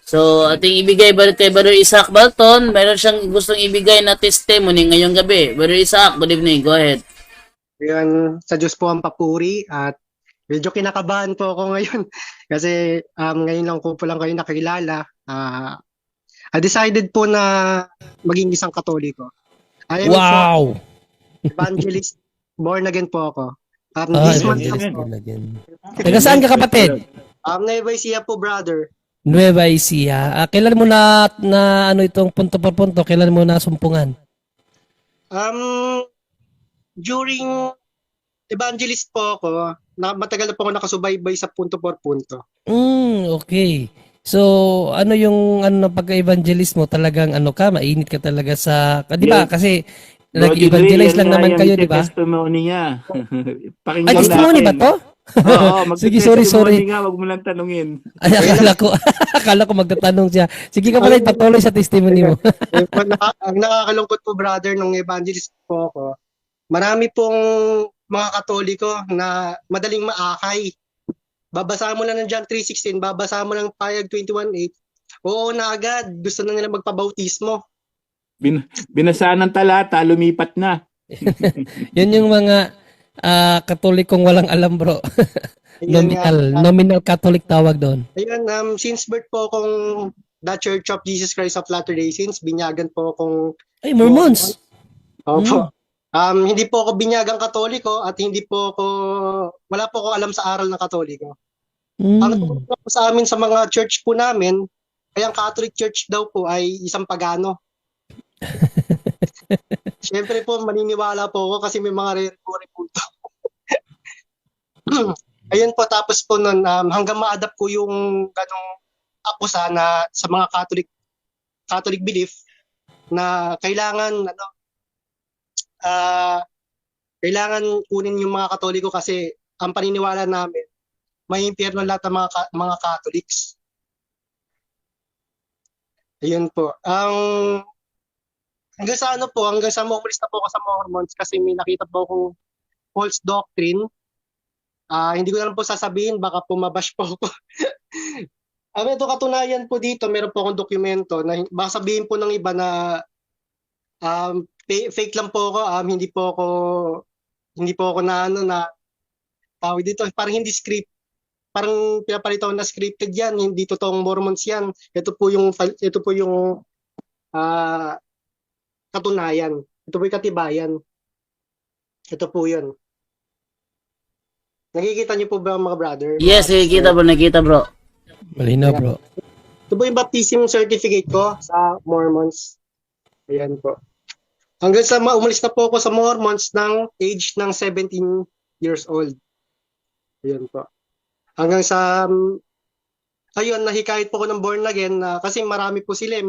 So, ating ibigay kay Brother Isaac Balton. Meron siyang gustong ibigay na testimony ngayong gabi. Brother Isaac, good evening. Go ahead. Yun, sa Diyos po ang papuri at medyo kinakabahan po ako ngayon kasi ngayon lang ko po lang kayo nakilala. I decided po na maging isang Katoliko. I am po Wow! evangelist, born again po ako. This month Evangelist po, Bulagan. Taga saan ka, kapatid? Nueva Ecija po, brother. Nueva Ecija. Kailan mo na ano itong punto por punto? Kailan mo na sumpungan? During evangelist po ako, matagal na po ako nakasubaybay sa punto por punto. Okay. So, ano yung ano pagka-evangelist mo? Talagang ano ka, mainit ka talaga sa, di ba? Kasi nag-evangelize lang naman kayo, di ba? Testimony niya. Pakinggan Ay, testimony ba natin. to? Oo, Sige, sorry. nga, wag mo lang tanungin. Ay, akala ko magtatanong siya. Sige ka pala, patuloy sa testimony mo. Ang nakakalungkot po, brother, nung evangelist po ako, marami pong mga Katoliko na madaling maakay. Babasa mo lang ng John 3:16, babasa mo ng Payag 21:8. Oo na agad, gusto na nila magpabautismo. Binasaan ng talata, lumipat na. Yan yung mga Katolikong walang alam, bro. Ayun nga. Nominal Catholic tawag doon. Ayun, since birth po akong The Church of Jesus Christ of Latter-day Saints, binyagan po akong Ay, Mormons. Opo. Hindi po ako binyagang Katoliko at wala po ako alam sa aral ng Katoliko. Ang turo po sa amin sa mga church po namin, kaya ang Catholic Church daw po ay isang pagano. Siyempre po, maniniwala po ako kasi may mga re-record po ito. Ayun po, tapos po nun, hanggang ma-adapt ko yung ganong akusa na sa mga Catholic belief na kailangan kunin yung mga Katoliko kasi ang paniniwala namin, may impyerno lahat ng mga Catholics. Ayun po. Hanggang sa umalis na po ako sa Mormons kasi may nakita po akong false doctrine. Hindi ko na lang po sasabihin, baka pumabash po ako. Ito katunayan po dito, meron po akong dokumento na baka sabihin po ng iba na fake lang po ako, hindi po ako na tawag dito, parang hindi script, parang pinapalitaw na scripted yan, hindi totoong Mormons yan. Ito po yung katunayan. Ito po yung katibayan. Ito po yun. Nakikita niyo po ba mga brother? Yes, nakikita bro. Malinaw, bro. Ito po yung baptism certificate ko sa Mormons. Ayan po. Hanggang sa umalis na po ako sa Mormons ng age ng 17 years old. Ayan po. Hanggang sa nahikayat po ko ng born again kasi marami po silang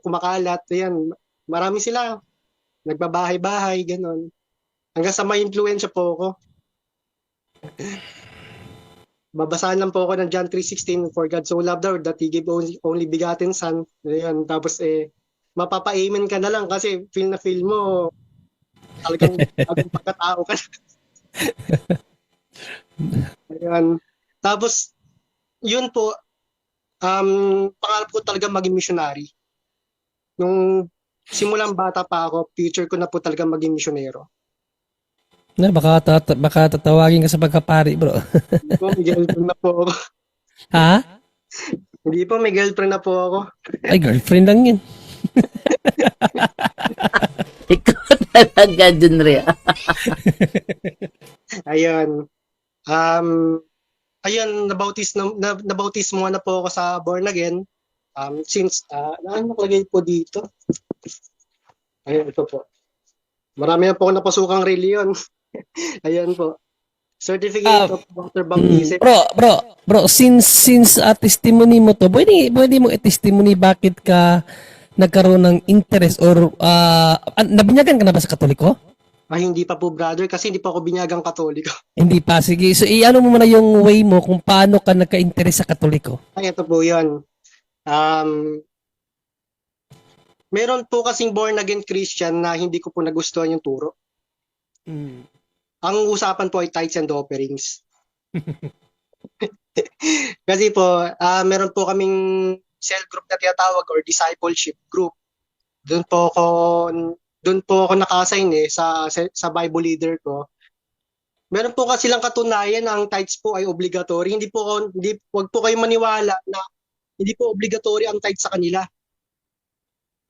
kumakalat. Ayan, marami sila. Nagbabahay-bahay, ganon. Hanggang sa may influensya po ako. Babasahan lang po ako ng John 3:16, for God so loved the world that He gave only begotten Son. Ayan, tapos mapapa-amen ka na lang kasi feel mo talagang bagong pagkatao ka. Ayan. Tapos, yun po, pangarap ko talaga maging missionary. Nung simulang bata pa ako, future ko na po talaga maging misyonero. Na, baka tatawagin ka sa pagkapari, bro. Hindi po, may girlfriend na po ako. Ha? Hindi po, may girlfriend na po ako. Ay, girlfriend lang yun. Ikaw talaga, Junria. Ayun. Nabautismo na po ako sa born again. Since, ano nakalagay po dito? Ayun, ito po. Marami na po ako napasukang reliyon. Ayun po. Certificate of water baptism. Bro, since testimony mo to, pwede mo i-testimony bakit ka nagkaroon ng interest or nabinyagan ka na ba sa Katoliko? Hindi pa po, brother, kasi hindi pa ako binyagang Katoliko. Hindi pa. Sige. So, ano mo muna yung way mo kung paano ka nagka-interest sa Katoliko? Ay, ito po yun. Meron po kasing born again Christian na hindi ko po nagustuhan yung turo. Ang usapan po ay tithes and offerings. Kasi po, meron po kaming cell group na tinatawag or discipleship group. Doon po ako doon po ako naka-assign sa Bible leader ko. Meron po kasi silang katunayan na ang tithes po ay obligatory. Wag po kayo maniwala na hindi po obligatory ang tithes sa kanila.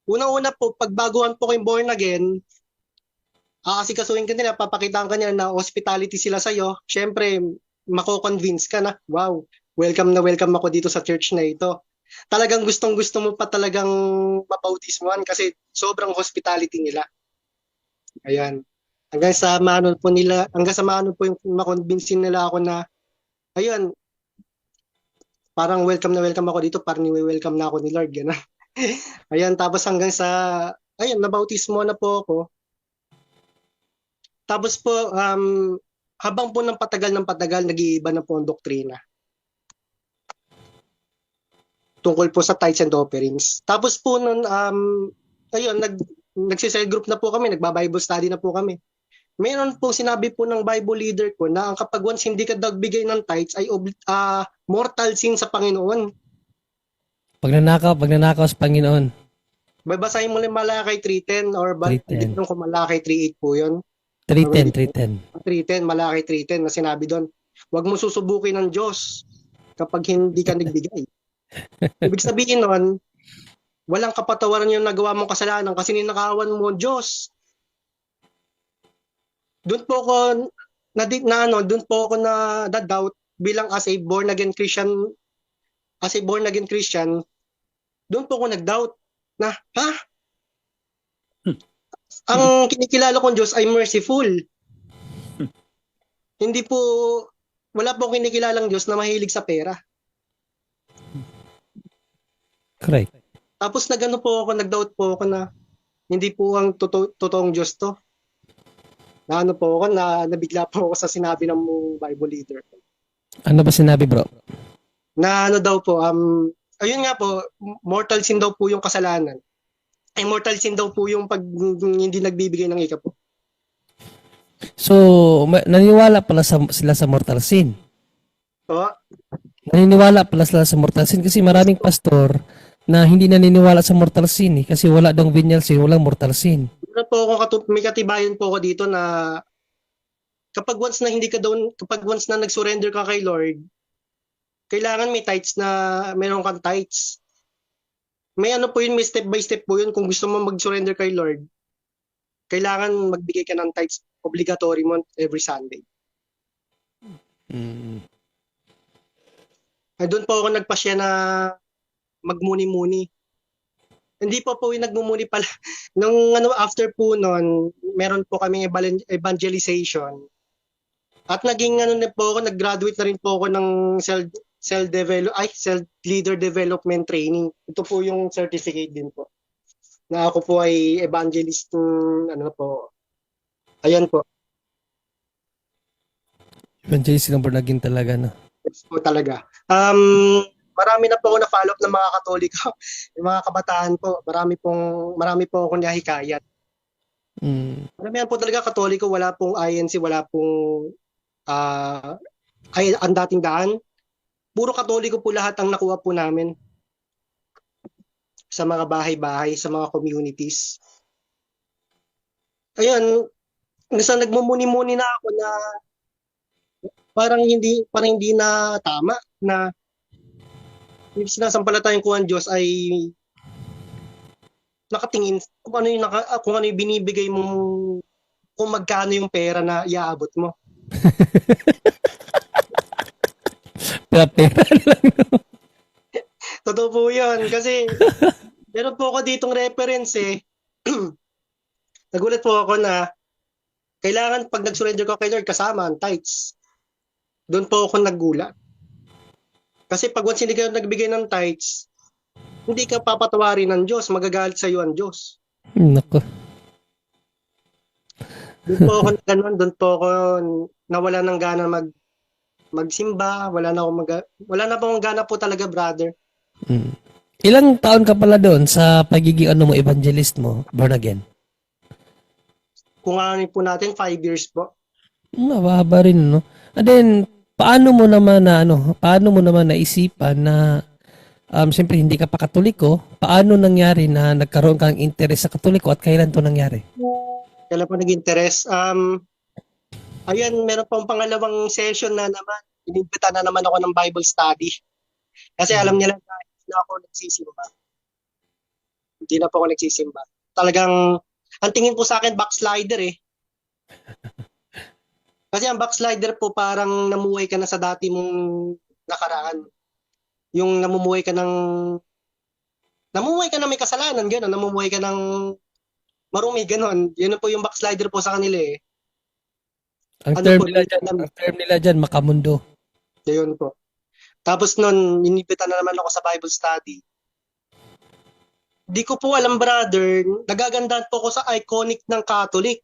Una-una po, pagbaguhan po kayong born again, aasikasuhin ka nila, papakitaan ka nila na hospitality sila sa'yo. Siyempre, mako-convince ka na, wow, welcome na welcome ako dito sa church na ito. Talagang gustong-gusto mo pa talagang mabautismuhan kasi sobrang hospitality nila. Ayan. Hanggang sa maano po yung makonvince nila ako na, ayun, parang welcome na welcome ako dito, parang ni-welcome na ako ni Lord, gano'n. Ayan, tapos hanggang sa, ayun, nabautismo na po ako. Tapos po, habang po ng patagal, nag-iiba na po ang doktrina. Tungkol po sa tithes and offerings. Tapos po nun, ayun, nagsisell group na po kami, nagba-Bible study na po kami. Meron po sinabi po ng Bible leader ko na ang kapag once hindi ka nagbigay ng tithes ay mortal sin sa Panginoon. Pagnanakaw sa Panginoon. Babasahin mo lang Malakay 3:10 or 3:10. hindi ko Malakay 3:8 po yun. 3:10. 3:10, Malakay 3:10 na sinabi doon, huwag mo susubukin ng Diyos kapag hindi ka nagbigay. Ibig sabihin nun, walang kapatawaran yung nagawa mong kasalanan kasi ninakawan mo Diyos. Doon po ako doon po ako na doubt bilang as a born again Christian, doon po ako nag-doubt na, ang kinikilala kong Diyos ay merciful. Hindi po, wala po kinikilalang Diyos na mahilig sa pera. Correct. Tapos nag-doubt po ako na hindi po ang totoong Diyos to. Nabigla po ako sa sinabi ng Bible leader. Ano ba sinabi, bro? Na ano daw po, ayun nga po, mortal sin daw po yung kasalanan. Ay, mortal sin daw po yung pag hindi nagbibigay ng ika po. So, naniniwala pala sila sa mortal sin. So, Naniniwala pala sila sa mortal sin kasi maraming pastor na hindi naniniwala sa mortal sin kasi wala daw venial sin, walang mortal sin. may katibayan po ako dito na kapag once na nag-surrender ka kay Lord, kailangan may tithes na meron kang tithes. May may step by step po yun kung gusto mo mag-surrender kay Lord. Kailangan magbigay ka ng tithes, obligatory mo every Sunday. Ay, doon po ako nagpasya na magmuni-muni. Hindi po yung nagmumuni pala. After po nun, meron po kami evangelization. At nag-graduate na rin po ako ng self-leader development training. Ito po yung certificate din po. Na ako po ay evangelist Ayan po. Evangelist ng born again talaga, no? Yes po talaga. Marami na po ako na-follow up ng mga Katoliko. Yung mga kabataan po, marami po akong nahikayat. Marami po talaga Katoliko, wala pong INC, wala pong ang dating daan. Puro Katoliko po lahat ang nakuha po namin sa mga bahay-bahay, sa mga communities. Ayun, nagmumuni-muni na ako na parang hindi na tama na yung sinasampalatayang ko ang Diyos ay nakatingin kung ano yung binibigay mo, kung magkano yung pera na iaabot mo. Pera lang. Totoo po yun. Kasi meron po ako ditong reference Nagulat po ako na kailangan pag nag-surrender ko kay Lord kasama ang tithes. Doon po ako naggulat. Kasi pag once hindi ka nagbigay ng tithes, hindi ka papatawarin ng Diyos, magagalit sa iyo ang Diyos. Nako. Doon po ako nawala ng gana magsimba, wala na akong gana po talaga, brother. Ilang taon ka pala doon sa pagiging evangelist mo, born again? Kung ano po natin, 5 years po. Mababa rin, no? And then, paano mo naman naisipan na siyempre hindi ka pa Katoliko, paano nangyari na nagkaroon kang interest sa Katoliko at kailan to nangyari? Kailan po nag-interest? Ayan, meron pong pangalawang session na naman. Inimbita na naman ako ng Bible study. Kasi alam niya lang na hindi na ako nagsisimba. Hindi na po ako nagsisimba. Talagang, ang tingin po sa akin, backslider eh. Kasi ang backslider po parang namuhay ka na sa dati mong nakaraan. Yung namuhay ka na may kasalanan, gano'n. Namumuhay ka ng marumi, gano'n. Yun po yung backslider po sa kanila eh. Ang Ano term po, nila dyan, makamundo. yun po. Tapos nun, inibita na naman ako sa Bible study. Di ko po alam, brother, nagagandahan po ako sa iconic ng Catholic.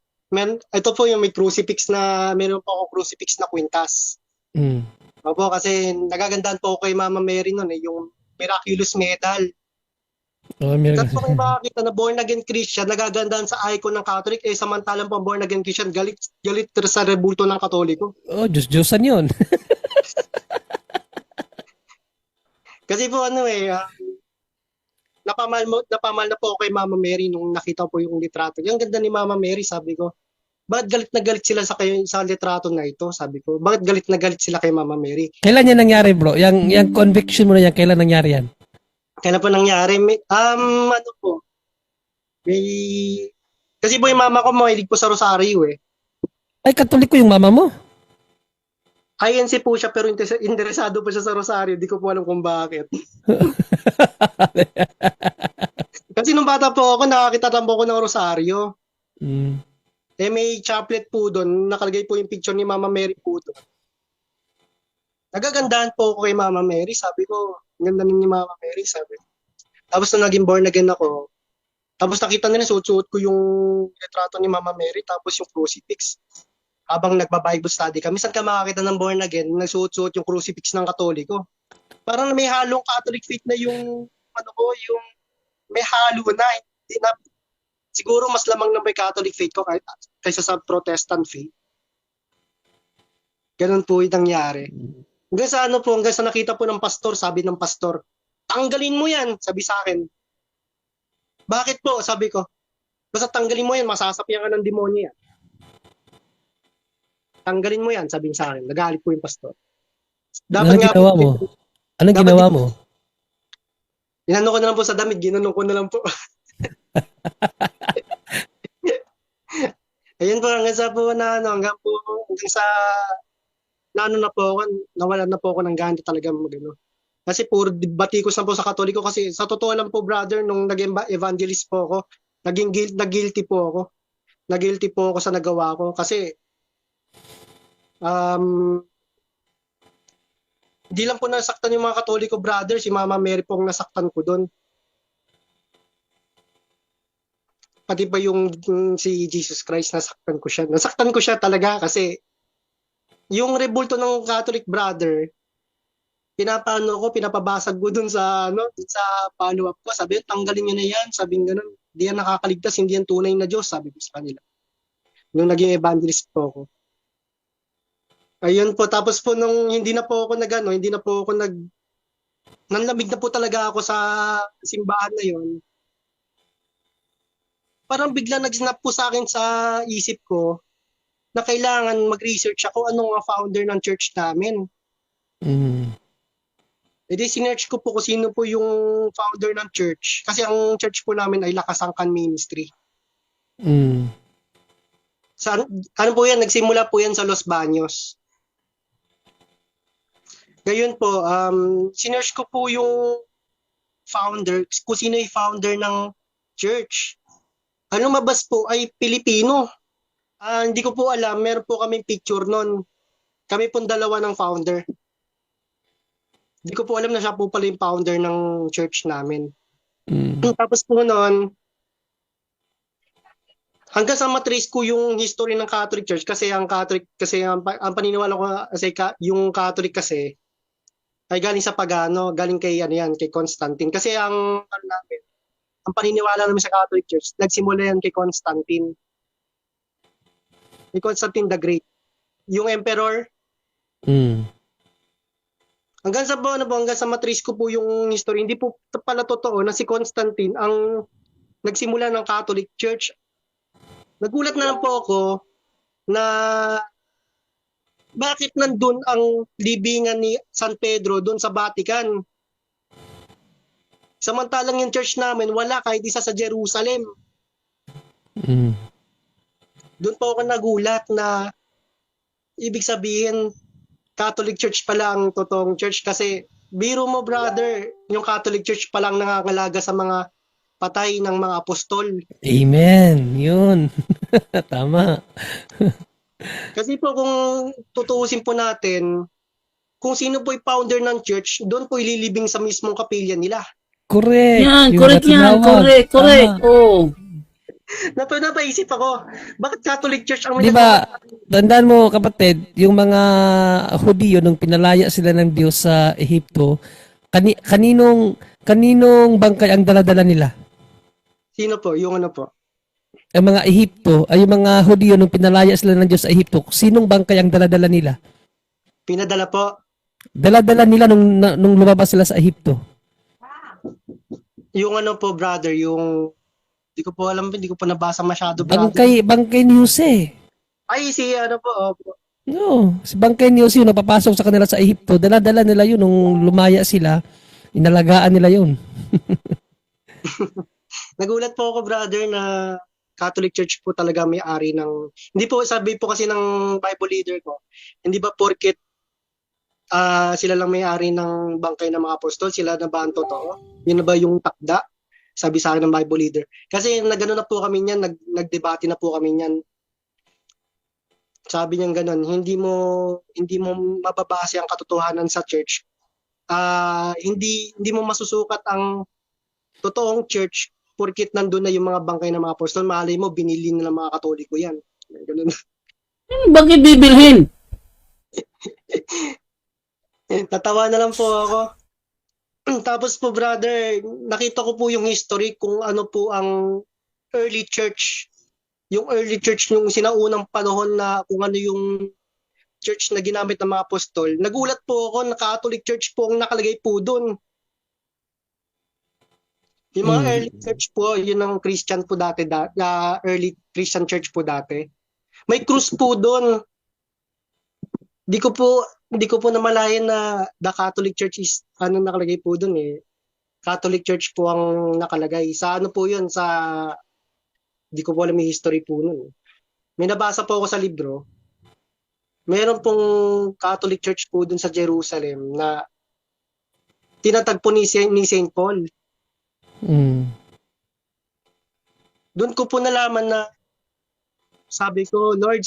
Ito po yung may crucifix meron po ako crucifix na kwintas. Mm. Opo, kasi nagagandahan po ako kay Mama Mary nun yung miraculous medal. Oh, meron. Kasi po kayo makakita na born again Christian, nagagandahan sa icon ng Catholic, samantalang po born again Christian, galit sa rebulto ng Katoliko. Oh, Diyos-Diyosan yun. Kasi po napamal na po ako kay Mama Mary nung nakita po yung litrato. Yung ganda ni Mama Mary, sabi ko. Bakit galit na galit sila sa litrato na ito? Sabi ko. Bakit galit na galit sila kay Mama Mary? Kailan yan nangyari, bro? Yung conviction mo na yan, kailan nangyari yan? Kailan po nangyari? Kasi po yung mama ko mahilig po sa rosaryo eh. Ay, Katoliko yung mama mo? INC po siya pero interesado po siya sa rosaryo. Di ko po alam kung bakit. Kasi nung bata po ako, nakakita po ako ng rosaryo. Mm. May chaplet po doon. Nakalagay po yung picture ni Mama Mary po doon. Nagagandahan po ako kay Mama Mary. Sabi ko, ganda ni Mama Mary. Sabi. Tapos nung naging born again ako, tapos nakita nila, suot-suot ko yung retrato ni Mama Mary, tapos yung crucifix. Habang nagba-Bible study kami, saan ka makakita ng born again, nagsuot-suot yung crucifix ng Katoliko? Parang may halong Catholic faith na yung may halo na, hindi na, siguro mas lamang na may Catholic faith ko kaysa sa Protestant faith. Ganun po yung nangyari. Hanggang sa nakita po ng pastor, sabi ng pastor, tanggalin mo yan, sabi sa akin. Bakit po? Sabi ko, basta tanggalin mo yan, masasapian ka ng demonyo yan. Tanggalin mo yan, sabi sa akin. Nagalit po yung pastor. Anong ginawa mo? Anong ginawa mo? Inano ko na lang po sa damit, ginanong ko na lang po. Ayun po, hanggang sa na po ako, nawalan na po ako ng gana talaga magano. Kasi puro batikos na po sa Katoliko kasi sa totoo lang po, brother, nung naging evangelist po ako, nag-guilty po ako. Nag-guilty po ako sa nagawa ko kasi hindi lang po nasaktan yung mga Katoliko, brother, si Mama Mary po ang nasaktan ko doon. Pati ba yung si Jesus Christ, nasaktan ko siya. Nasaktan ko siya talaga kasi yung rebulto ng Catholic, brother, pinapabasag ko dun sa follow-up ko. Sabi, tanggalin nyo na yan. Sabi ganun, hindi yan nakakaligtas, hindi yan tunay na Diyos, sabi ko sa kanila. Nung naging evangelist po ako. Ayun po, tapos po nung hindi na po ako nanlamig na po talaga ako sa simbahan na yon. Parang bigla nag-snap po sa akin sa isip ko na kailangan mag-research ako anong founder ng church namin. Mm. E di sinearch ko po kung sino po yung founder ng church. Kasi ang church po namin ay Lakasangkan Ministry. Mm. Ano po yan? Nagsimula po yan sa Los Baños. Ngayon po, sinearch ko po yung founder, kung sino yung founder ng church. Ano mabas po ay Pilipino. Hindi ko po alam, meron po kaming picture nun. Kami pong dalawa ng founder. Hindi ko po alam na siya po pala yung founder ng church namin. Mm. Tapos po noon, hanggang sa matrace ko yung history ng Catholic Church kasi ang paniniwala ko kasi yung Catholic kasi ay galing sa pagano, galing kay Constantine. Kasi ang paniniwala namin sa Catholic Church, nagsimula yan kay Constantine. Kay Constantine the Great. Yung emperor, Mm. Hanggang sa ano po, hanggang sa matrace ko po yung history, hindi po pala totoo na si Constantine ang nagsimula ng Catholic Church. Nagulat na lang po ako na bakit nandun ang libingan ni San Pedro doon sa Vatican. Samantalang yung church namin, wala kahit isa sa Jerusalem. Mm. Doon po ako nagulat na ibig sabihin Catholic Church pala ang totoong church kasi biro mo brother, yung Catholic Church pa lang nangangalaga sa mga patay ng mga apostol. Amen. Yun. Tama. Kasi po kung tutuusin po natin, kung sino po yung founder ng church, doon po ililibing sa mismong kapilya nila. Correct. Yan, Yung correct yan. tinawag. Correct, correct. Tama. Oh. Napaisip ako, bakit Catholic Church ang Di ba, tandaan mo kapatid, yung mga Hudiyo nung pinalaya sila ng Diyos sa Ehipto, kaninong bangkay ang daladala nila? Sino po? Yung ano po? Ang mga Ehipto, ay yung mga Hudiyo nung pinalaya sila ng Diyos sa Ehipto, sinong bangkay ang daladala nila? Pinadala po. Daladala nila nung lumabas sila sa Ehipto. Yung ano po brother, yung hindi ko po alam, hindi ko pa nabasa masyado brother. Bangkay ni Jose. Ay, si ano po, opo. No, si bangkay ni Jose yung napapasok sa kanila sa Ehipto, daladala nila yun nung lumaya sila, inalagaan nila yun. Nagulat po ako brother na Catholic Church po talaga may-ari ng, hindi po sabi po kasi ng Bible leader ko, hindi ba porket sila lang may-ari ng bangkay ng mga apostol, sila na ba ang totoo? Yun na ba yung takda? Sabi sa akin ng Bible leader. Kasi nagano na po kami niyan, nagdebate na po kami niyan. Sabi niya gano'n, hindi mo mababase ang katotohanan sa church. Hindi mo masusukat ang totoong church porkit nandun na yung mga bangkay ng mga apostol. Malay mo, binili na ng mga Katoliko yan. Ganun. Bakit bibilhin? Tatawa na lang po ako. Tapos po brother, nakita ko po yung history kung ano po ang early church. Yung early church yung sinaunang panahon na kung ano yung church na ginamit ng mga apostol. Nagulat po ako na Catholic Church po ang nakalagay po doon. Yung mga early church po, yun ang Christian po dati, early Christian church po dati. May cross po doon. Di ko po namalayan na the Catholic Church is ano nakalagay po doon eh. Catholic Church po ang nakalagay. Sa ano po yun, di ko po alam yung history po nun. May nabasa po ako sa libro. Meron pong Catholic Church po doon sa Jerusalem na tinatagpo ni St. Paul. Doon ko po nalaman na sabi ko, Lord,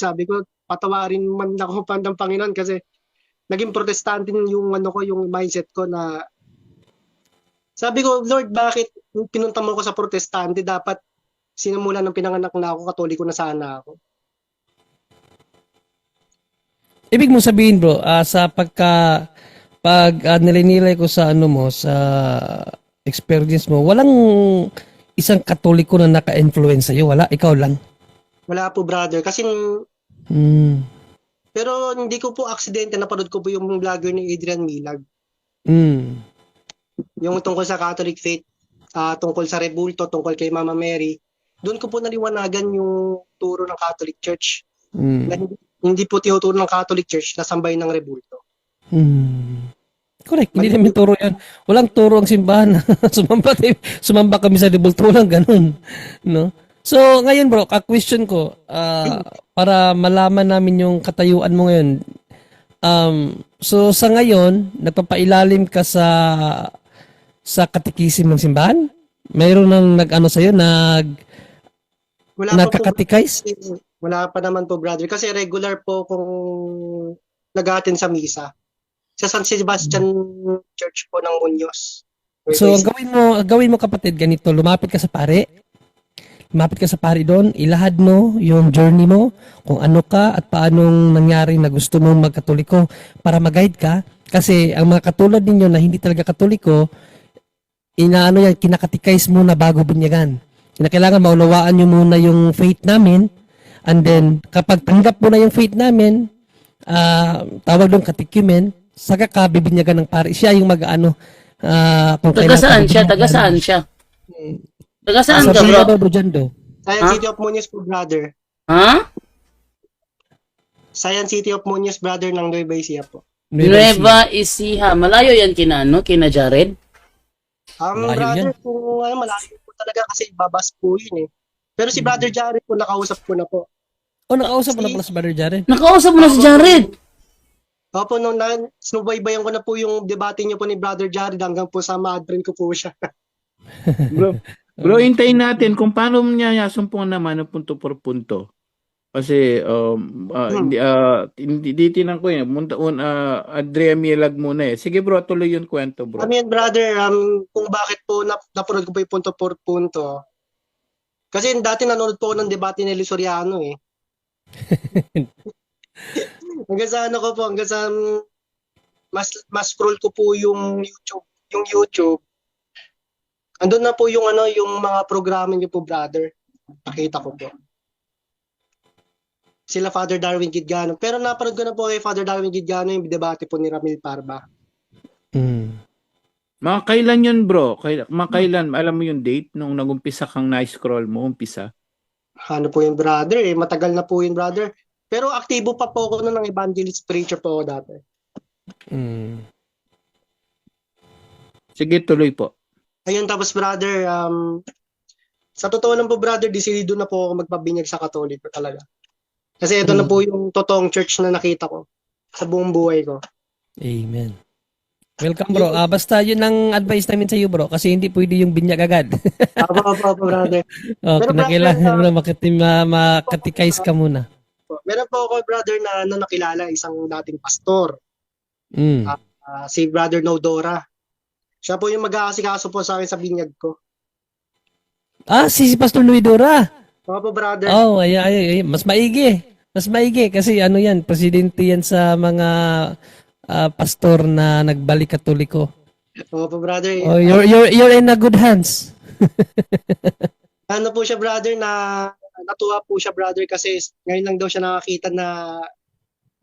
patawarin man ako ng Panginoon kasi naging protestante yung yung mindset ko na sabi ko, Lord, bakit pinunta mo ko sa protestante? Dapat sinimula ng pinanganak na ako, Katoliko na sana ako. Ibig mo sabihin bro, pag nilinilay ko sa sa experience mo, walang isang Katoliko na naka-influence sa'yo, wala? Ikaw lang? Wala po brother, kasi pero hindi ko po aksidente, napanood ko po yung vlogger ni Adrian Milag. Yung tungkol sa Catholic faith, tungkol sa Rebulto, tungkol kay Mama Mary. Doon ko po naliwanagan yung turo ng Catholic Church. Na hindi po tinuturo ng Catholic Church na sambay ng Rebulto. Correct, hindi namin turo yan. Walang turo ang simbahan. Sumamba kami sa Rebulto, walang ganun. No? So, ngayon bro, question ko, para malaman namin yung katayuan mo ngayon. So, sa ngayon, nagpapailalim ka sa katikisim ng simbahan? Mayroon nang nag-ano sa'yo, nagkakatikais? Wala pa naman po, brother. Kasi regular po kung nag-attend sa misa. Sa San Sebastian Church po ng Muñoz. So, ang gawin mo kapatid, ganito, lumapit ka sa pare doon, ilahad mo yung journey mo, kung ano ka at paanong nangyari na gusto mong magkatoliko para mag-guide ka. Kasi ang mga katulad ninyo na hindi talaga katoliko, kinakatikais muna bago binyagan. Kailangan maunawaan nyo muna yung faith namin, and then kapag tanggap mo na yung faith namin, tawag doon katikumen, saka ka bibinyagan ng pare. Siya yung mag-ano, kung Taga kailan saan ka siya? Taga bibinyagan. saan siya? Taga saan Sa ka, bro? Villa do Jando. Science Ha? City of Muñoz po, brother. Ha? Science City of Muñoz, brother, ng Nueva Ecija po. Nueva Ecija. Malayo yan kina, ano? Kina Jared? Malayo Brother, yan. kung malayo po talaga kasi babas po yun eh. Pero si Brother Jared po, nakausap ko na po. Nakausap mo na pala si Brother Jaren. Nakausap mo na si Jared. Opo, nung sinubaybayan ko na po yung debate niyo po ni Brother Jared hanggang po sa ma-adfriend ko po siya. Bro, hintayin natin kung paano niya sumpungan naman ng punto por punto. Kasi hindi tinan ko yun. Andrea Milag muna eh. Sige bro, tuloy yung kwento bro. I mean, brother, kung bakit po napanood ko po yung punto por punto. Kasi dati nanonood po ako ng debate ni Eli Soriano eh. Hanggang sa ano ko po, hanggang sa mas scroll ko po yung YouTube. Andun na po yung yung mga programa niyo po, brother. Nakita ko po. Sila Father Darwin Gidgano. Pero napanood ko na po kay Father Darwin Gidgano yung debate po ni Ramil Parba. Mga kailan yun bro? Mga kailan? Alam mo yung date nung nagumpisa kang na-scroll mo? Umpisa? Ano po yung brother eh. Matagal na po yung brother. Pero aktibo pa po ako ng evangelist preacher po ako dati. Sige, tuloy po. Ayun, tapos brother, sa totoo lang po brother, decidido na po ako magpabinyag sa Katoliko talaga. Kasi ito na po yung totoong church na nakita ko sa buong buhay ko. Amen. Welcome bro. Basta yun ang advice namin sa iyo bro kasi hindi pwede yung binyag agad. Apo, brother. Pero Kinakailangan brother, mo na makatikais ka muna. Meron po ako brother na nakilala, isang dating pastor. Mm. Si Brother Nodora. Siya po yung mag-aasikaso po sa akin sa binyag ko. Si Pastor Luidora. Opo, brother. Ay. Mas maigi. Mas maigi kasi ano yan, presidente yan sa mga pastor na nagbalik Katoliko. Opo, brother. You're in a good hands. Ano po siya, brother, na natuwa po siya, brother, kasi ngayon lang daw siya nakakita na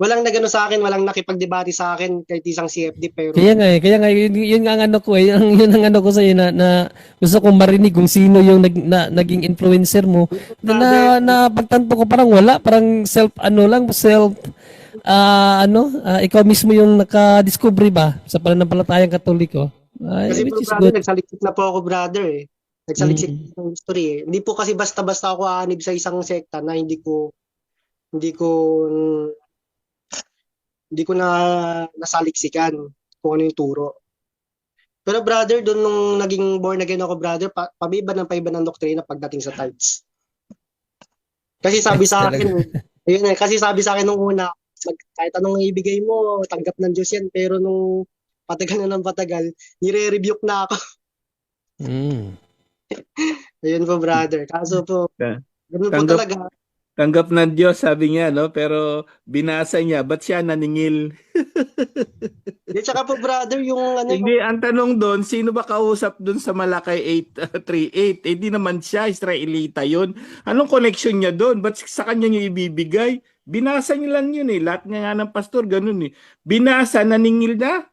walang nagano sa akin, walang nakipagdebate sa akin kahit isang CFD, pero Kaya nga yun ang ano ko yun ang ano ko sa iyo na gusto kong marinig kung sino yung naging influencer mo na pagtanto ko parang wala, parang ikaw mismo yung naka-discovery ba sa pananampalatayang Katoliko. kasi po, Which is brother, good. nagsaliksik na po ako, brother, eh. Nagsaliksik ng history, eh. Hindi po kasi basta-basta ako aanib sa isang sekta na hindi ko na nasaliksikan kung ano yung turo. Pero brother, doon nung naging born again ako, brother, paiba ng doktrina pagdating sa tithes. Kasi sabi sa akin, kasi sabi sa akin nung una, kahit anong ibigay mo, tanggap ng Diyos yan. Pero nung patagal na ng patagal, nire-rebuke na ako. Ayun po, brother. Kaso po, ganun po talaga. Tanggap ng Diyos, sabi niya, no? Pero binasa niya, ba't siya naningil? Di, tsaka po, brother, yung Hindi, ang tanong doon, sino ba kausap doon sa Malakay 8:38? Di naman siya, Israelita yun. Anong connection niya doon? Ba't sa kanya niya ibibigay? Binasa niya lang yun eh. Lahat nga ng pastor, ganun eh. Binasa, naningil na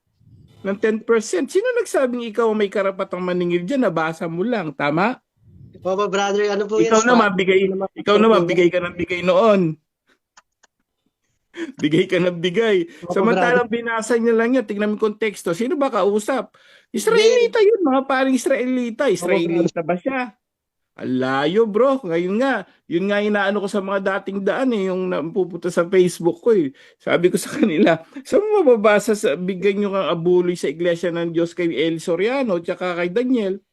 ng 10%. Sino nagsabing ikaw may karapatang maningil dyan? Nabasa mo lang, tama? Opo, brother, ano po yan? Ikaw naman, bigay ka ng bigay noon. Bigay ka ng bigay. Samantalang binasa niya lang yan, tignan mo yung konteksto. Sino ba kausap? Israelita yun, mga paring Israelita. Israelita ba siya? Alayo bro, ngayon nga, yun nga inaano ko sa mga dating daan eh, yung napupunta sa Facebook ko eh. Sabi ko sa kanila, saan mo mababasa sa bigay nyo kang abuloy sa Iglesia ng Diyos kay El Soriano tsaka kay Daniel?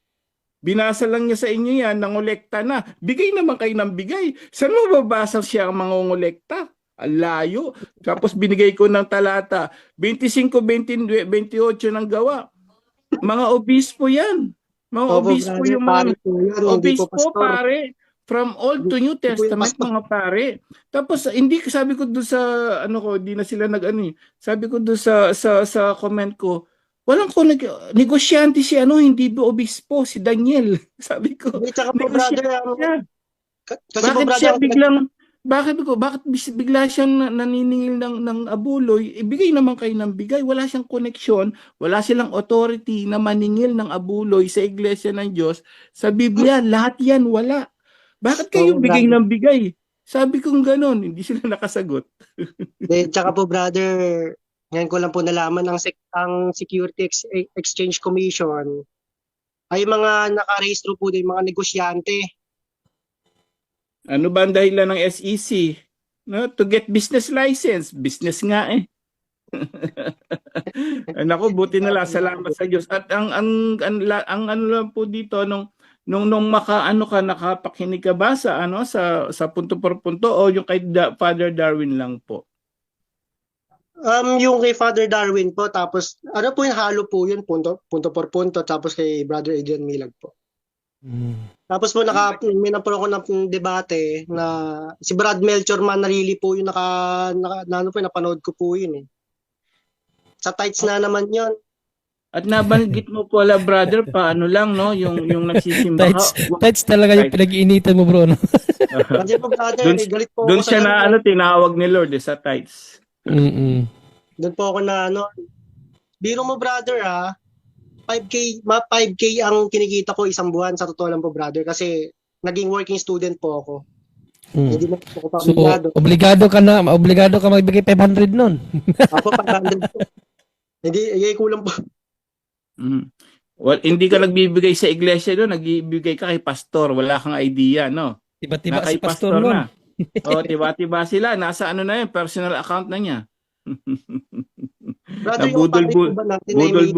Binasa lang niya sa inyo yan, nangolekta na. Bigay naman kayo ng bigay. Saan mo babasa siya ang mangongolekta? Alayo. Tapos binigay ko ng talata, 25, 28 ng gawa. Mga obispo yan. Mga obispo yung mga obispo, pare. From Old to New Testament, mga pare. Tapos, hindi, sabi ko doon sa, hindi na sila sabi ko doon sa comment ko, walang ko negosyante si hindi ba obispo, si Daniel. Sabi ko, Tsaka po, brother, bakit siya biglang Bakit bigla siyang naniningil ng abuloy? Ibigay naman kayo ng bigay. Wala siyang koneksyon, wala silang authority na maningil ng abuloy sa iglesia ng Diyos. Sa Biblia, lahat yan wala. Bakit kayo Oo, bigay brother. ng bigay? Sabi kong ganon, hindi sila nakasagot. Tsaka po, brother, ngayon ko lang po nalaman ang Security Exchange Commission ay mga nakarehistro po din mga negosyante. Ano ba ang dahilan ng SEC? No, to get business license. Business nga eh. Nako, buti na lang, salamat sa Diyos. At ang ano lang po dito nung makaano ka, nakapakinig ka ba sa sa punto por punto o yung kay Father Darwin lang po? Yung kay Father Darwin po, tapos ano po yung halo po yun, punto por punto, tapos kay Brother Adrian Milag po. Tapos po may napuno ko ng debate na si Brad Melchor Manarili po yung napanood ko po yun eh. Sa tights na naman yun. At nabanggit mo po la brother, paano lang no, yung nagsisimba ka. Tights talaga yung pinag-iinitan mo, bro. No? Kasi po brother, galit po Doon ako siya sa na tinawag ni Lord sa tights. Doon po ako na biro mo brother 5K ang kinikita ko isang buwan, sa totoo lang po brother, kasi naging working student po ako. Hindi na po ako So, pamilado. obligado ka magbigay 500 nun. Ako 500 po. Hindi kulang po. Well, hindi ka nagbibigay sa iglesia doon, nagbibigay ka kay pastor, wala kang idea, no? Tiba-tiba Na si kay pastor na. nun. Tiba-tiba sila, nasa yun, personal account na niya. Brother, yung pare po ba natin ay may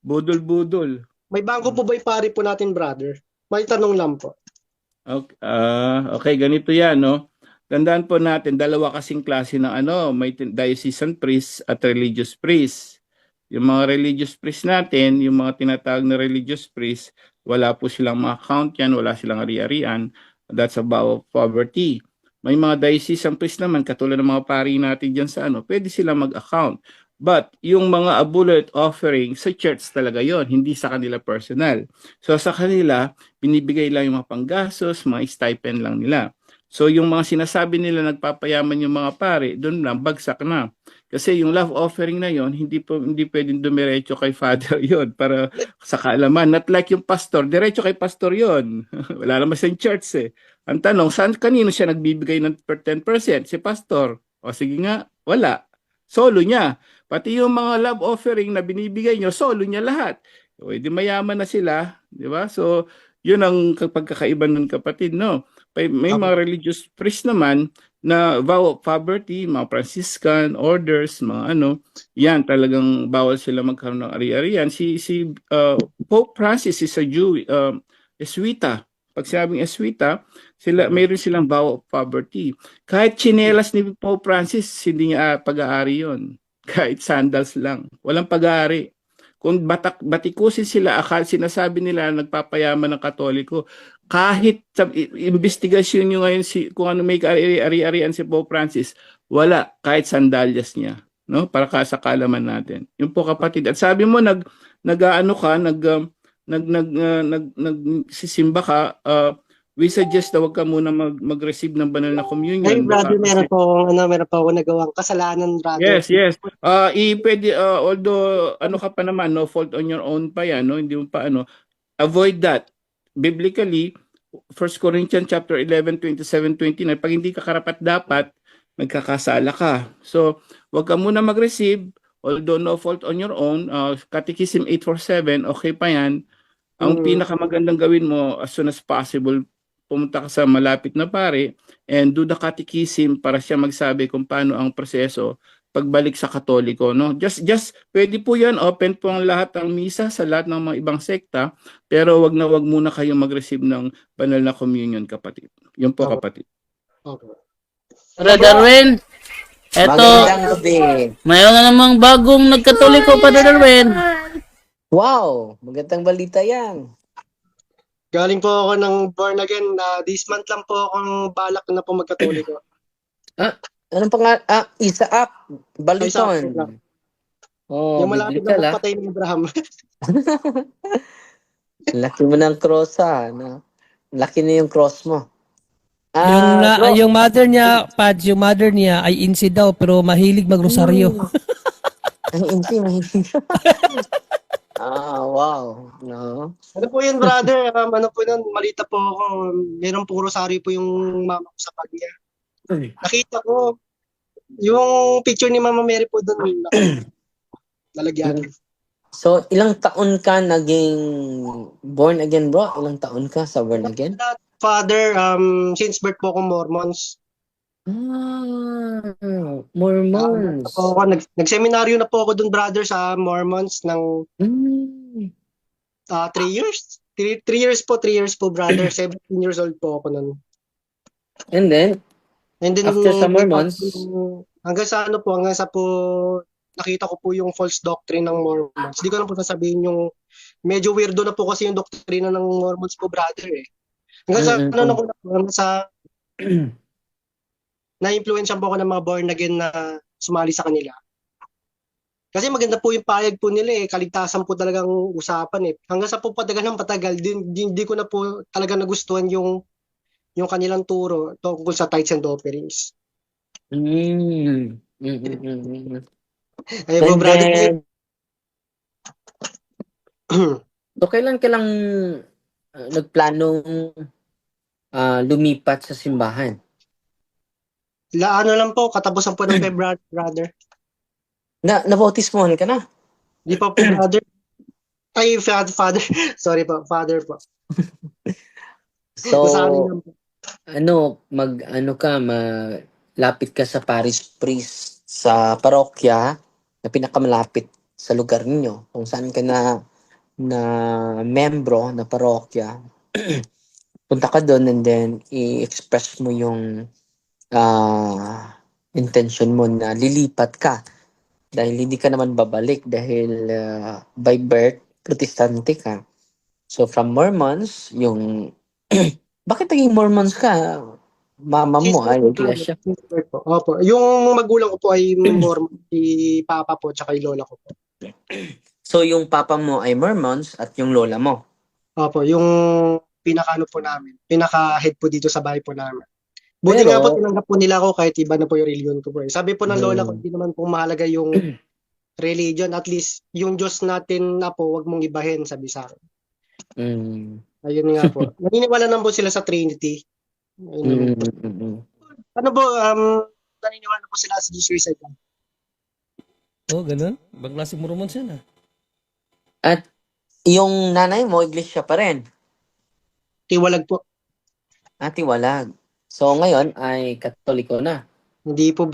Budol-budol. May bangko po ba yung pare po natin, brother? May tanong lang po. Okay, ganito yan, no? Tandaan po natin, dalawa kasing klase ng may diocesan priest at religious priest. Yung mga religious priest natin, yung mga tinatawag na religious priest, wala po silang mga account yan, wala silang ari-arian. That's a vow of poverty. May mga diocesan priest naman, katulad ng mga pari natin dyan sa pwede silang mag-account. But yung mga abuloy offering sa church talaga yon, hindi sa kanila personal. So sa kanila, binibigay lang yung mga panggastos, mga stipend lang nila. So yung mga sinasabi nila nagpapayaman yung mga pare, doon lang bagsak na. Kasi yung love offering na yon, hindi pwedeng dumiretso kay father yon para sa kaalaman. Not like yung pastor, diretso kay pastor yon. Wala naman sa church eh. Ang tanong, kanino siya nagbibigay ng 10%? Si pastor. O sige nga, wala. Solo niya. Pati yung mga love offering na binibigay nyo, solo niya lahat. O, di mayaman na sila, di ba? So, yun ang pagkakaiba ng kapatid, no? May mga religious priest naman na vow of poverty, mga Franciscan orders, mga yan talagang bawal sila magkaroon ng ari-arian. Si Pope Francis is a Jew, Jesuita. Pag sinabing Jesuita, mayroon silang vow of poverty. Kahit tsinelas ni Pope Francis, hindi niya pag-aari yun. Kahit sandals lang. Walang pag-aari. Kung batikusin sila, sinasabi nila nagpapayaman ng Katoliko, kahit sa investigasyon nyo ngayon kung ano may ari-arian si Pope Francis, wala, kahit sandalyas niya. No? Para sa kaalaman natin. Yung po kapatid. At sabi mo, nagsisimba ka, we suggest na wag ka muna mag-receive ng banal na communion. Hey, brother, meron po ako nagawang kasalanan, brother. Yes. Pwede, although ka pa naman, no fault on your own pa yan, no? Hindi mo pa avoid that. Biblically, 1 Corinthians chapter 11, 27-29, pag hindi ka karapat dapat, nagkakasala ka. So, wag ka muna mag-receive, although no fault on your own. Catechism 847, okay pa yan. Ang pinakamagandang gawin mo as soon as possible, pumunta ka sa malapit na pare and do the catechism para siya magsabi kung paano ang proseso pagbalik sa Katoliko, no? Just pwede po 'yan, open po ang lahat ng misa sa lahat ng mga ibang sekta, pero wag muna kayong mag-receive ng banal na communion, kapatid. Yun po, kapatid. Okay. Brother Darwin, eto, Magandang gabi. mayroon na namang bagong nagkatoliko, Brother Darwin. Wow, magandang balita yan. Galing po ako ng born again. This month lang po akong balak na po magkatoliko. Anong Isaac Baliton. Isaac. Oh, Yung malapit biblical, na patay ni Abraham. Laki mo ng cross, no? Laki na yung cross mo. Bro, Yung mother niya, Pads, yung mother niya ay insi daw pero mahilig magrosaryo. ang inti, mahilig. Wow. No? Ano po yun, brother? Ano po yun, malita po ako. Meron pong rosaryo po yung mama ko sa pag niya. Nakita ko, yung picture ni Mama Mary po doon, lalagyan. So, ilang taon ka naging born again, bro? Ilang taon ka sa born again? Father, since birth po ako Mormons. Mormons. Ako, nag-seminaryo na po ako doon, brother, sa Mormons ng Mm. 3 years. 3 years po, brother. 17 years old po ako noon. And then, And then, after sa Mormons, hanggang sa ano po, hanggang sa po, nakita ko po yung false doctrine ng Mormons. Hindi ko na po sasabihin yung, medyo weirdo na po kasi yung doktrina ng Mormons po, brother eh. Hanggang sa, Mm-mm. ano na po, hanggang sa, na-influensya po ako ng mga born again na sumali sa kanila. Kasi maganda po yung payag po nila eh, kaligtasan po talagang usapan eh. Hanggang sa po patagal ng patagal, hindi ko na po talaga nagustuhan yung kanilang turo tungkol sa tithes and offerings. Mm. Ayun po, And brother. then, so kailan ka lang nagplanong lumipat sa simbahan? Ano lang po, katapusan po ng February, brother. Nabautismohan ka na? Di pa po, brother. Ay, father. Sorry po, father po. Nasa amin So, lang po. malapit ka sa parish priest sa parokya na pinakamalapit sa lugar ninyo, kung saan ka na membro na parokya. Punta ka doon and then i-express mo yung intention mo na lilipat ka dahil hindi ka naman babalik dahil by birth protestante ka. So from Mormons, yung bakit naging Mormons ka? Mama mo ay iglesia. Opo. Yung magulang ko po ay Mormon, si Papa po, tsaka yung lola ko po. So yung papa mo ay Mormons at yung lola mo. Opo, yung pinaka-ano po namin, pinaka-head po dito sa bahay po namin. Buti nga po, tinanggap po nila ako kahit iba na po yung religion ko po. Sabi po ng lola ko, hindi naman po mahalaga yung religion. At least, yung Diyos natin na po, wag mong ibahin, sabi sa akin. Ayun nga po. Naniniwala naman po sila sa Trinity. Ayun po. Ano po, naniniwala po sila sa Jesus Christ. Oh, ganun? Bagla si Mormons yan ah. At yung nanay mo, iglesia pa rin. Tiwalag po. Tiwalag. So ngayon ay katoliko na. Hindi po,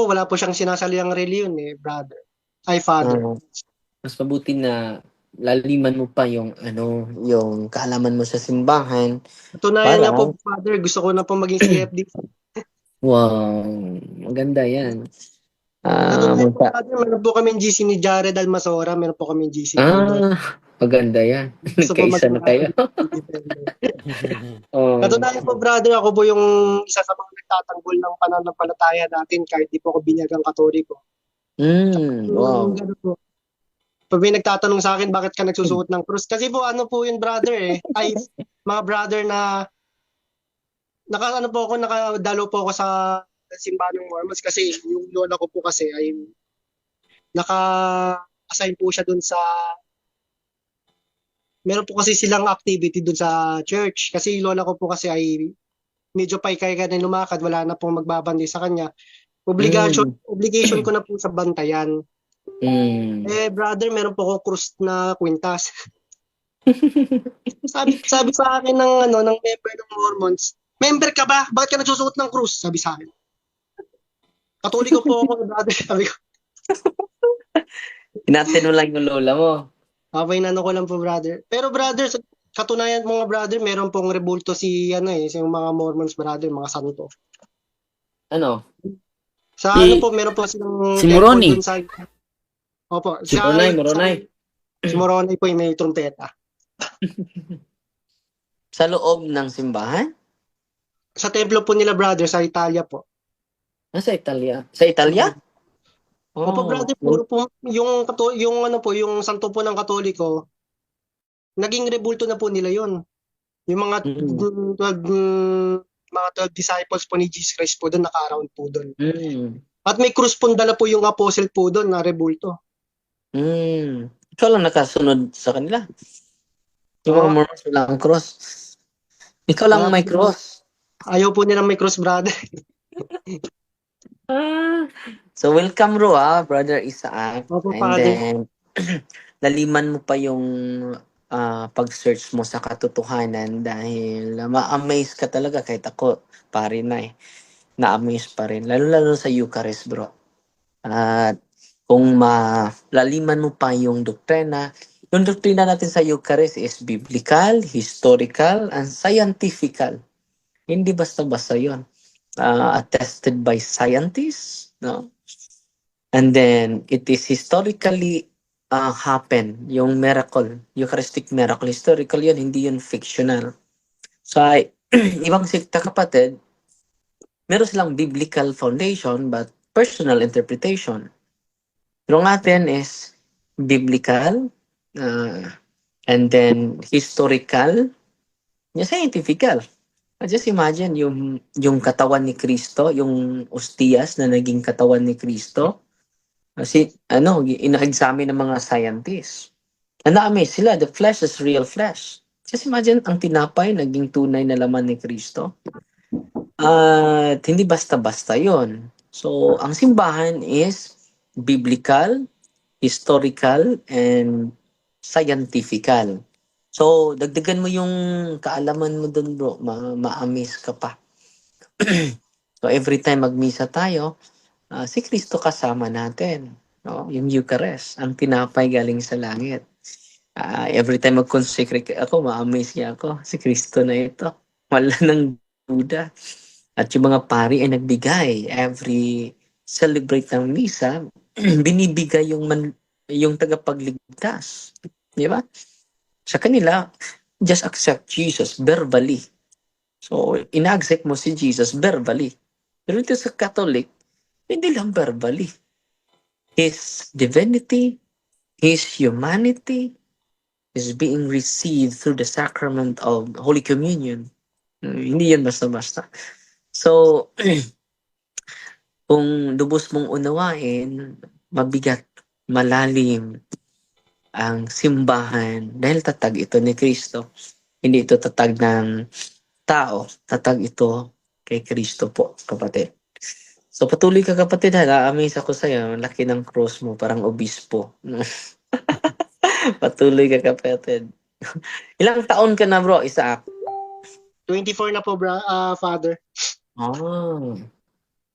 wala po siyang sinasaliang religion eh, brother. Ay, father. Mas mabuti na laliman mo pa yung yung kaalaman mo sa simbahan. Tunayan nga po, father, gusto ko na po maging CFD. Wow, maganda yan. Natunayan po, father, meron po kami GC ni Jared Almasora, meron po kami GC. Maganda yan. Nagkaisa na kayo. Katunayan po, brother, ako po yung isa sa mga nagtatanggol ng pananampalataya natin kahit di po ako binyagang katoliko. Wow. Po. Pag may nagtatanong sa akin, bakit ka nagsusuot ng krus? Kasi po, ano po yun, brother eh. Ay, mga brother na nakadalo po ako sa simbahan ng Mormons kasi yung lola ko po kasi ay naka-assign po siya dun sa meron po kasi silang activity dun sa church. Kasi yung lola ko po kasi ay medyo paikay ka na lumakad, wala na pong magbabandi sa kanya. Obligation ko na po sa bantayan. Brother, meron po akong krus na kwintas. sabi sa akin ng member ng Mormons, member ka ba? Bakit ka nagsusuot ng krus? Sabi sa akin. Katoliko po ako, brother. Sabi ko. Inatin mo lang yung lola mo. Inano ko lang po, brother. Pero brother, sa katunayan mga brother, meron pong rebulto si yung mga Mormons, brother, mga santo. Ano? Sa meron po silang si Moroni. Opo, si Moronay. Si Moronay po yung may trumpeta. Sa loob ng simbahan? Sa templo po nila, brother, sa Italia po. Sa Italia? Sa Italia? Opo, brother, puro po yung santo po ng Katoliko, naging rebulto na po nila 'yon. Yung mga mga 12 disciples po ni Jesus Christ po doon, naka-around po doon. At may krus po dala po yung apostle po doon na rebulto. Ikaw lang nakasunod sa kanila. Yung mga Mormons wala ang cross. Ikaw lang may cross. Ayaw po nilang may cross, brother. So welcome bro Brother Isaac. Opo, And Father. then laliman mo pa yung pag-search mo sa katotohanan dahil ma-amaze ka talaga kahit ako pare na na-amaze pa rin. Lalo sa Eucharist bro. At kung malaliman mo pa yung doktrina natin sa Eucharist is biblical, historical, and scientifical. Hindi basta-basta yun. Attested by scientists, no? And then it is historically happen, yung miracle, Eucharistic miracle, historical yun, hindi yun fictional. So ibang sekta kapatid, meron silang biblical foundation but personal interpretation. Yung atin is biblical, and then historical, scientifical. Just imagine yung katawan ni Kristo, yung ostias na naging katawan ni Kristo. Kasi ina-examine ng mga scientists. Na-amaze sila, the flesh is real flesh. Just imagine ang tinapay naging tunay na laman ni Kristo. At hindi basta-basta 'yon. So, ang simbahan is biblical, historical, and scientifical. So, dagdagan mo yung kaalaman mo dun bro, ma-amaze ka pa. So, every time magmisa tayo, si Kristo kasama natin. No? Yung Eucharist, ang tinapay galing sa langit. Every time mag-consecrate ako, ma-amaze niya ako. Si Kristo na ito. Wala ng duda. At yung mga pari ay nagbigay. Every celebrate ng misa, binibigay yung tagapagligtas. Di ba? Sa kanila, just accept Jesus verbally. So, ina-accept mo si Jesus verbally. Pero ito sa Catholic, hindi lang verbally. His divinity, His humanity is being received through the sacrament of Holy Communion. Hindi yan basta-basta. So, kung lubos mong unawain, mabigat, malalim, ang simbahan dahil tatag ito ni Kristo. Hindi ito tatag ng tao. Tatag ito kay Kristo po, kapatid. So patuloy ka kapatid ha. Amaze ako sa'yo. Laki ng cross mo. Parang obispo. Patuloy ka kapatid. Ilang taon ka na bro, Isaac? 24 na po, Father.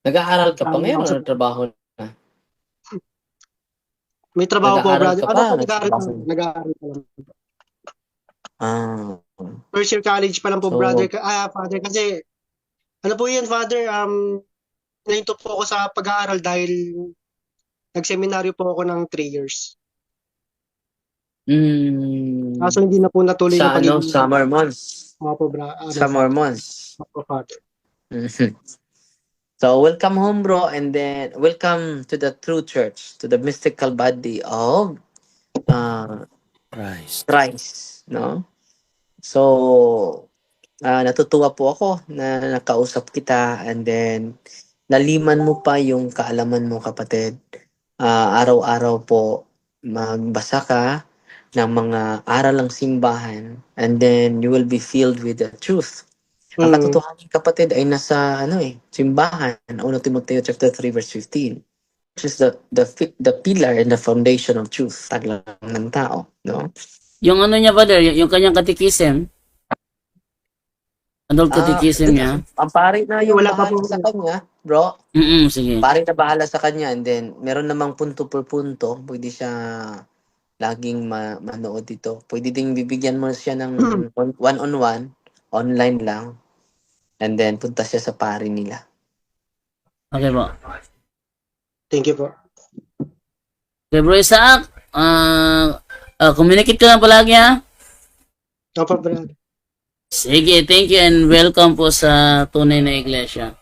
Nag-aaral ka pa ngayon o trabaho? May trabaho po, Nag-aaral brother. ka pa? Nag-aaral pa lang. First year college pa lang po, So, brother. Father, kasi, ano po yun, Father, nahinto po ako sa pag-aaral dahil nag-seminaryo po ako ng 3 years. Kaso hindi na po natuloy sa yung pagiging... summer months. Opo, Summer months. Opo, Father. So, welcome home, bro, and then welcome to the true church, to the mystical body of Christ, no? So, natutuwa po ako na nakausap kita and then naliman mo pa yung kaalaman mo, kapatid. Araw-araw po magbasa ka ng mga aral ng simbahan and then you will be filled with the truth. Ang katotohanan, kapatid, ay nasa simbahan. 1 Timoteo chapter 3 verse 15. Which is the pillar and the foundation of truth. Taglang ng tao, no? Yung niya, Father, yung kanyang catechism. Adult catechism niya. Ang pari na yung Wala pa bahala po. sa kanya, bro. Sige. Pari na bahala sa kanya and then meron namang punto per punto. Pwede siya laging manood dito. Pwede ding bibigyan mo siya ng one-on-one, online lang. And then, punta siya sa pari nila. Okay po. Thank you po. Okay, Bro Isaac, communicate ka lang palagi ha. Opo, brother. Sige, thank you and welcome po sa Tunay na Iglesia.